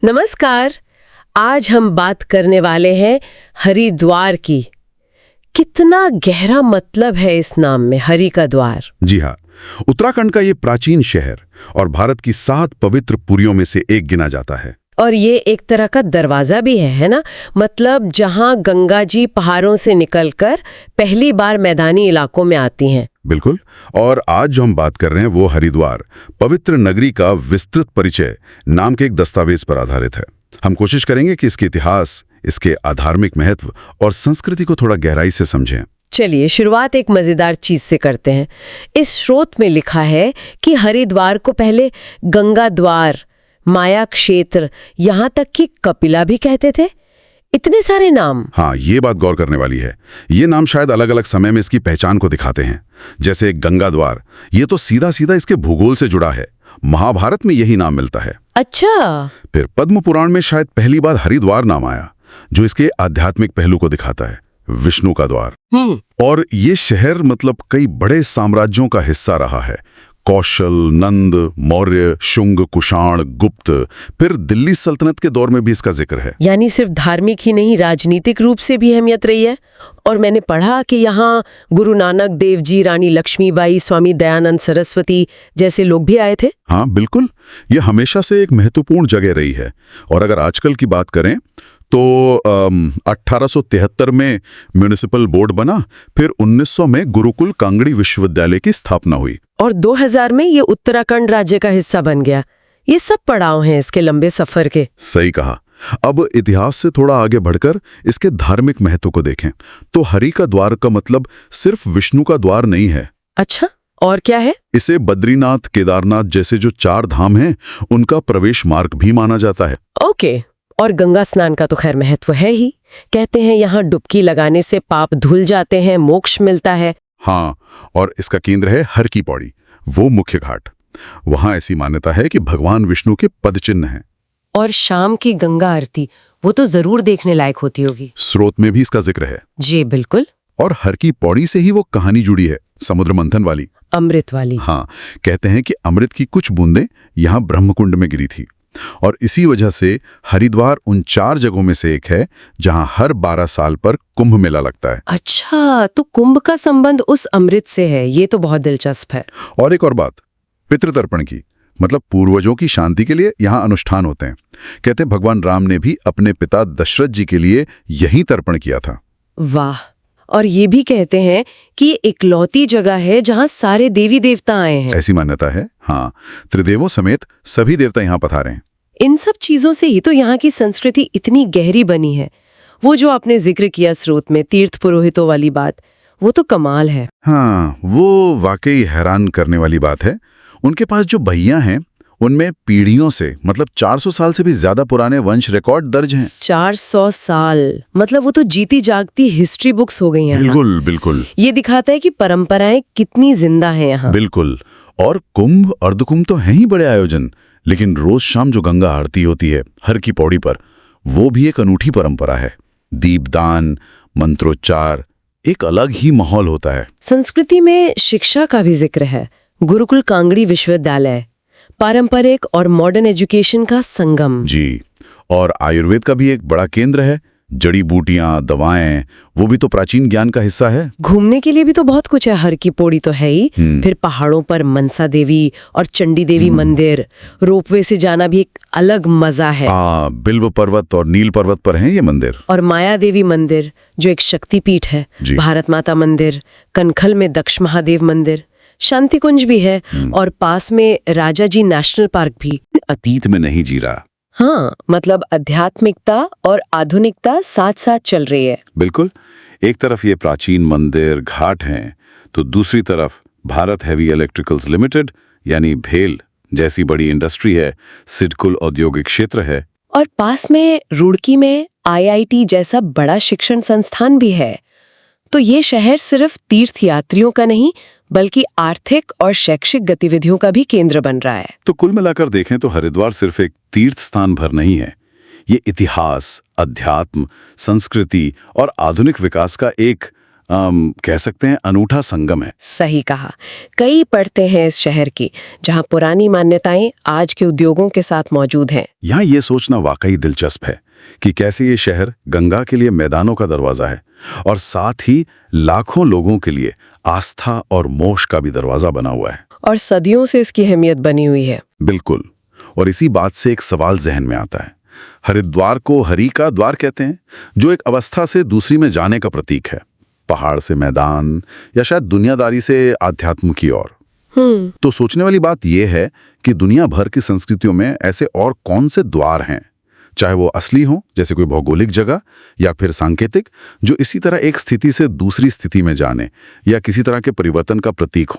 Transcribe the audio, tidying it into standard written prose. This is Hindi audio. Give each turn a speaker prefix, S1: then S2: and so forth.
S1: नमस्कार। आज हम बात करने वाले हैं हरिद्वार की। कितना गहरा मतलब है इस नाम में, हरि का द्वार।
S2: जी हाँ, उत्तराखंड का ये प्राचीन शहर और भारत की 7 पवित्र पुरियों में से एक गिना जाता है।
S1: और ये एक तरह का दरवाजा भी है ना? मतलब जहां गंगा जी पहाड़ों से निकलकर पहली बार मैदानी इलाकों में आती हैं।
S2: बिल्कुल। और आज जो हम बात कर रहे हैं वो हरिद्वार पवित्र नगरी का विस्तृत परिचय नाम के एक दस्तावेज पर आधारित है। हम कोशिश करेंगे कि इसके इतिहास, इसके आधार्मिक महत्व और संस्कृति को थोड़ा गहराई से समझें।
S1: चलिए शुरुआत एक मजेदार चीज से करते हैं। इस स्रोत में लिखा है कि हरिद्वार को पहले गंगा द्वार, माया क्षेत्र, यहाँ तक कि कपिला भी कहते थे। इतने सारे नाम।
S2: हाँ, ये बात गौर करने वाली है। ये नाम शायद अलग अलग समय में इसकी पहचान को दिखाते हैं। जैसे गंगा द्वार, ये तो सीधा सीधा इसके भूगोल से जुड़ा है। महाभारत में यही नाम मिलता है।
S1: अच्छा।
S2: फिर पद्म पुराण में शायद पहली बार हरिद्वार नाम आया, जो इसके आध्यात्मिक पहलू को दिखाता है, विष्णु का द्वार। और ये शहर मतलब कई बड़े साम्राज्यों का हिस्सा रहा है। कौशल, नंद, मौर्य, शुंग, कुषाण, गुप्त, फिर दिल्ली सल्तनत के दौर में भी इसका जिक्र है।
S1: यानी सिर्फ धार्मिक ही नहीं, राजनीतिक रूप से भी अहमियत रही है। और मैंने पढ़ा कि यहाँ गुरु नानक देव जी, रानी लक्ष्मीबाई, स्वामी दयानंद सरस्वती जैसे लोग भी आए थे।
S2: हाँ बिल्कुल, ये हमेशा से एक महत्वपूर्ण जगह रही है। और अगर आजकल की बात करें तो 1873 में म्युनिसिपल बोर्ड बना, फिर 1900 में गुरुकुल कांगड़ी विश्वविद्यालय की स्थापना हुई
S1: और 2000 में ये उत्तराखंड राज्य का हिस्सा बन गया। ये सब पड़ाव हैं इसके लंबे सफर के।
S2: सही कहा। अब इतिहास से थोड़ा आगे बढ़कर इसके धार्मिक महत्व को देखें तो हरि का द्वार का मतलब सिर्फ विष्णु का द्वार नहीं है।
S1: अच्छा, और क्या है?
S2: इसे बद्रीनाथ, केदारनाथ जैसे जो 4 धाम हैं, उनका प्रवेश मार्ग भी माना जाता है।
S1: ओके। और गंगा स्नान का तो खैर महत्व है ही। कहते हैं यहाँ डुबकी लगाने से पाप धुल जाते हैं, मोक्ष मिलता है।
S2: हाँ, और इसका केंद्र है हर की पौड़ी, वो मुख्य घाट। वहां ऐसी मान्यता है कि भगवान विष्णु के पद चिन्ह हैं।
S1: और शाम की गंगा आरती, वो तो जरूर देखने लायक होती होगी।
S2: स्रोत में भी इसका जिक्र है।
S1: जी बिल्कुल।
S2: और हर की पौड़ी से ही वो कहानी जुड़ी है, समुद्र मंथन वाली,
S1: अमृत वाली।
S2: हाँ, कहते हैं कि अमृत की कुछ बूंदें यहाँ ब्रह्मकुंड में गिरी थी। और इसी वजह से हरिद्वार उन 4 जगहों में से एक है जहां हर 12 साल पर कुंभ मेला लगता है।
S1: अच्छा, तो कुंभ का संबंध उस अमृत से है। ये तो बहुत दिलचस्प है।
S2: और एक और बात, पितृतर्पण की, मतलब पूर्वजों की शांति के लिए यहाँ अनुष्ठान होते हैं। कहते हैं भगवान राम ने भी अपने पिता दशरथ जी के लिए यही तर्पण किया था।
S1: वाह। और ये भी कहते हैं कि ये इकलौती जगह है जहाँ सारे देवी देवता आए हैं।
S2: ऐसी मान्यता है। हाँ, त्रिदेवों समेत सभी देवता यहाँ पधारे हैं।
S1: इन सब चीजों से ही तो यहाँ की संस्कृति इतनी गहरी बनी है। वो जो आपने जिक्र किया स्रोत में, तीर्थ पुरोहितों वाली बात, वो तो कमाल है।
S2: हाँ, वो वाकई हैरान करने वाली बात है। उनके पास जो बहियां हैं, उनमें पीढ़ियों से, मतलब 400 साल से भी ज्यादा पुराने वंश रिकॉर्ड दर्ज हैं।
S1: 400 साल, मतलब वो तो जीती जागती हिस्ट्री बुक्स हो गई हैं।
S2: बिल्कुल बिल्कुल।
S1: ये दिखाता है कि परंपराएं कितनी जिंदा हैं यहाँ।
S2: बिल्कुल। और कुंभ, अर्धकुंभ तो हैं ही बड़े आयोजन, लेकिन रोज शाम जो गंगा आरती होती है हर की पौड़ी पर, वो भी एक अनूठी परंपरा है। दीपदान, मंत्रोच्चार, एक अलग ही माहौल होता है।
S1: संस्कृति में शिक्षा का भी जिक्र है। गुरुकुल कांगड़ी विश्वविद्यालय, पारंपरिक और मॉडर्न एजुकेशन का संगम।
S2: जी। और आयुर्वेद का भी एक बड़ा केंद्र है। जड़ी बूटियां, दवाएं, वो भी तो प्राचीन ज्ञान का हिस्सा है।
S1: घूमने के लिए भी तो बहुत कुछ है। हर की पौड़ी तो है ही। फिर पहाड़ों पर मनसा देवी और चंडी देवी मंदिर, रोपवे से जाना भी एक अलग मजा है।
S2: बिल्व पर्वत और नील पर्वत पर हैं ये मंदिर।
S1: और माया देवी मंदिर जो एक शक्तिपीठ है, भारत माता मंदिर, कनखल में दक्ष महादेव मंदिर, शांति कुंज भी है, और पास में राजा जी नेशनल पार्क भी।
S2: अतीत में नहीं जी रहा।
S1: हाँ, मतलब आध्यात्मिकता और आधुनिकता साथ साथ चल रही है।
S2: बिल्कुल। एक तरफ ये प्राचीन मंदिर, घाट हैं, तो दूसरी तरफ भारत हेवी इलेक्ट्रिकल्स लिमिटेड यानी भेल जैसी बड़ी इंडस्ट्री है, सिडकुल औद्योगिक क्षेत्र है।
S1: और पास में रुड़की में IIT जैसा बड़ा शिक्षण संस्थान भी है। तो ये शहर सिर्फ तीर्थ यात्रियों का नहीं, बल्कि आर्थिक और शैक्षिक गतिविधियों का भी केंद्र बन रहा है।
S2: तो कुल मिलाकर देखें तो हरिद्वार सिर्फ एक तीर्थ स्थान भर नहीं है, ये इतिहास, अध्यात्म, संस्कृति और आधुनिक विकास का एक कह सकते हैं अनूठा संगम है।
S1: सही कहा। कई पड़ते हैं इस शहर की जहां पुरानी मान्यताएं आज के उद्योगों के साथ मौजूद हैं।
S2: यहाँ ये सोचना वाकई दिलचस्प है कि कैसे ये शहर गंगा के लिए मैदानों का दरवाजा है और साथ ही लाखों लोगों के लिए आस्था और मोक्ष का भी दरवाजा बना हुआ है।
S1: और सदियों से इसकी अहमियत बनी हुई है।
S2: बिल्कुल। और इसी बात से एक सवाल जहन में आता है। हरिद्वार को हरि का द्वार कहते हैं, जो एक अवस्था से दूसरी में जाने का प्रतीक है, पहाड़ से मैदान या शायद दुनियादारी से आध्यात्म की ओर। तो सोचने वाली बात यह है कि दुनिया भर की संस्कृतियों में ऐसे और कौन से द्वार हैं, चाहे वो असली हो जैसे कोई भौगोलिक जगह या फिर सांकेतिक, जो इसी तरह एक स्थिति से दूसरी स्थिति में जाने या किसी तरह के परिवर्तन का प्रतीक हो।